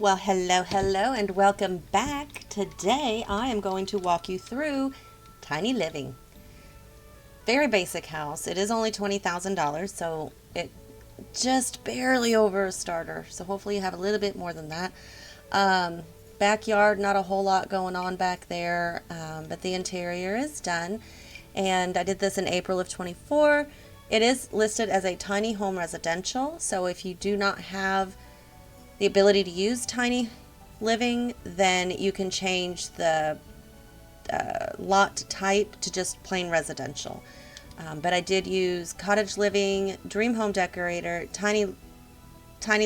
Well, hello, and welcome back. Today I am going to walk you through tiny living. Very basic house. It is only $20,000, so it just barely over a starter. So hopefully you have a little bit more than that. Um, Backyard, not a whole lot going on back there, but the interior is done. And I did this in April of 24. It is listed as a tiny home residential, so if you do not have the ability to use tiny living, then you can change the lot type to just plain residential. But I did use cottage living, dream home decorator, tiny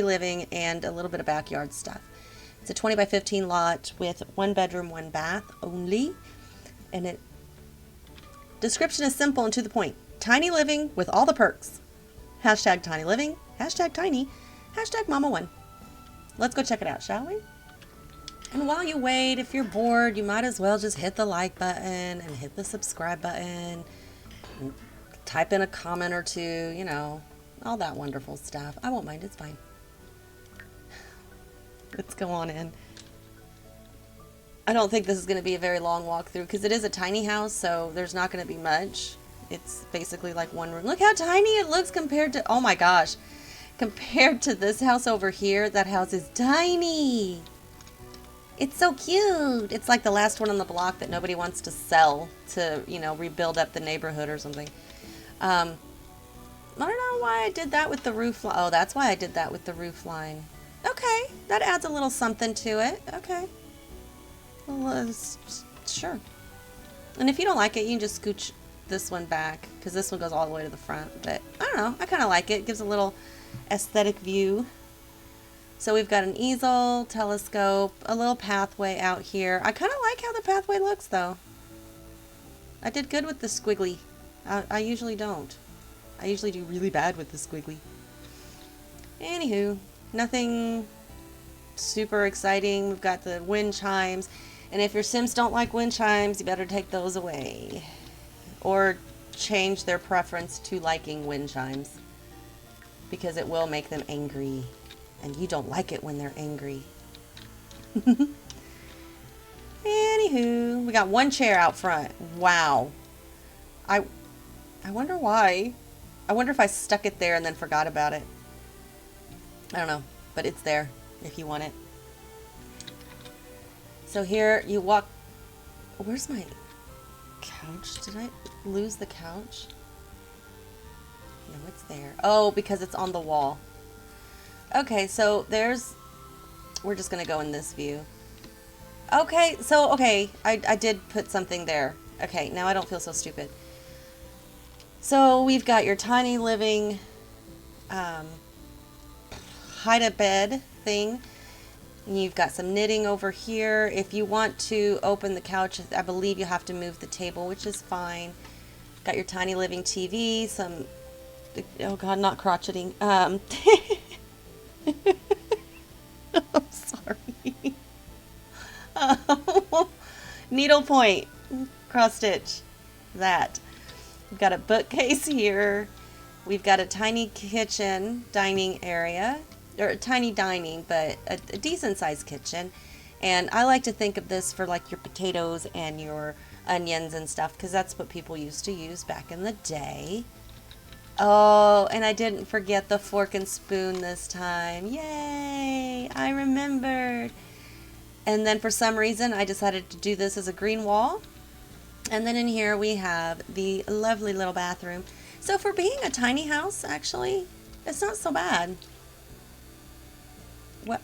living, and a little bit of backyard stuff. It's a 20 by 15 lot with one bedroom, one bath only. And it description is simple and to the point. Tiny living with all the perks. Hashtag tiny living, hashtag tiny, hashtag Momma-One. Let's go check it out, shall we? And while you wait, if you're bored, you might as well just hit the like button and hit the subscribe button. And type in a comment or two, all that wonderful stuff. I won't mind, it's fine. Let's go on in. I don't think this is going to be a very long walkthrough because it is a tiny house, so there's not going to be much. It's basically like one room. Look how tiny it looks compared to, oh my gosh, compared to this house over here. That house is tiny. It's so cute. It's like the last one on the block that nobody wants to sell to, rebuild up the neighborhood or something. I don't know why I did that with the roof line. Oh, that's why I did that with the roof line. Okay, that adds a little something to it. Okay. Well, sure. And if you don't like it, you can just scooch this one back because this one goes all the way to the front. But I don't know. I kind of like it. It gives a little aesthetic view. So we've got an easel, telescope, a little pathway out here. I kind of like how the pathway looks though. I did good with the squiggly. I usually don't. I usually do really bad with the squiggly. Anywho, nothing super exciting. We've got the wind chimes. And if your Sims don't like wind chimes, you better take those away. Or change their preference to liking wind chimes. Because it will make them angry. And you don't like it when they're angry. Anywho, we got one chair out front. Wow. I wonder why. I wonder if I stuck it there and then forgot about it. I don't know, but it's there if you want it. So here you walk. Where's my couch? Did I lose the couch? No, it's there. Oh, because it's on the wall. Okay, so we're just gonna go in this view. Okay, I did put something there. Okay, now I don't feel so stupid. So we've got your tiny living hide-a-bed thing. And you've got some knitting over here. If you want to open the couch, I believe you have to move the table, which is fine. Got your tiny living TV, some, oh God, not crotcheting. I'm sorry. Needlepoint, cross stitch, that. We've got a bookcase here. We've got a tiny kitchen, dining area, or a tiny dining, but a decent sized kitchen. And I like to think of this for like your potatoes and your onions and stuff, because that's what people used to use back in the day. Oh, and I didn't forget the fork and spoon this time. Yay! I remembered. And then for some reason, I decided to do this as a green wall. And then in here we have the lovely little bathroom. So for being a tiny house, actually, it's not so bad. What?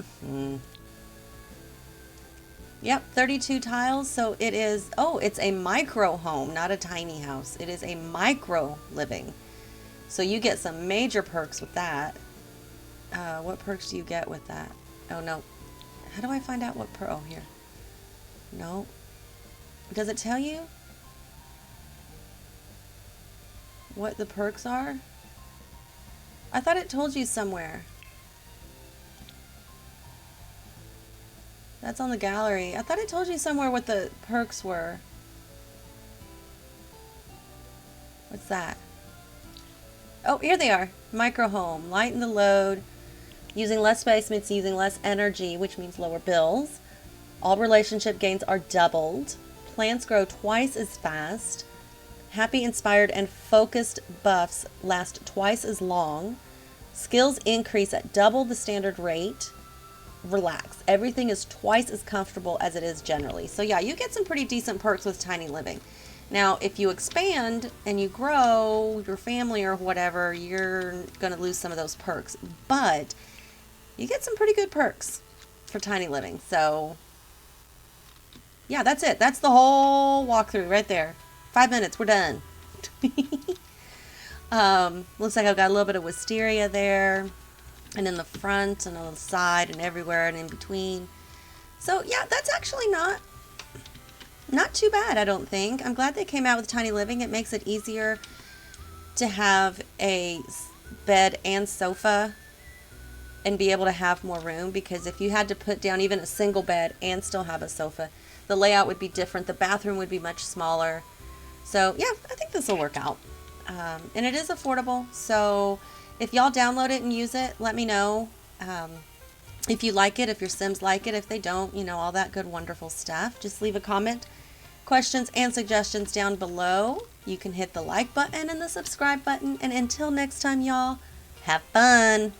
Yep, 32 tiles. So it is, oh, it's a micro home, not a tiny house. It is a micro living. So you get some major perks with that. What perks do you get with that? Oh, no. How do I find out what oh, here. No. Does it tell you what the perks are? I thought it told you somewhere. That's on the gallery. I thought it told you somewhere what the perks were. What's that? Oh, here they are. Micro home. Lighten the load. Using less space means using less energy, which means lower bills. All relationship gains are doubled. Plants grow twice as fast. Happy, inspired, and focused buffs last twice as long. Skills increase at double the standard rate. Relax. Everything is twice as comfortable as it is generally. So yeah, you get some pretty decent perks with tiny living. Now, if you expand and you grow your family or whatever, you're going to lose some of those perks. But you get some pretty good perks for tiny living. So yeah, that's it. That's the whole walkthrough right there. 5 minutes, we're done. Looks like I've got a little bit of wisteria there, and in the front and on the side and everywhere and in between. So yeah, that's actually not too bad, I don't think. I'm glad they came out with tiny living. It makes it easier to have a bed and sofa and be able to have more room, because if you had to put down even a single bed and still have a sofa, the layout would be different. The bathroom would be much smaller. So yeah, I think this will work out. And it is affordable. So if y'all download it and use it, let me know if you like it, if your Sims like it. If they don't, you know, all that good, wonderful stuff. Just leave a comment, questions, and suggestions down below. You can hit the like button and the subscribe button. And until next time, y'all, have fun.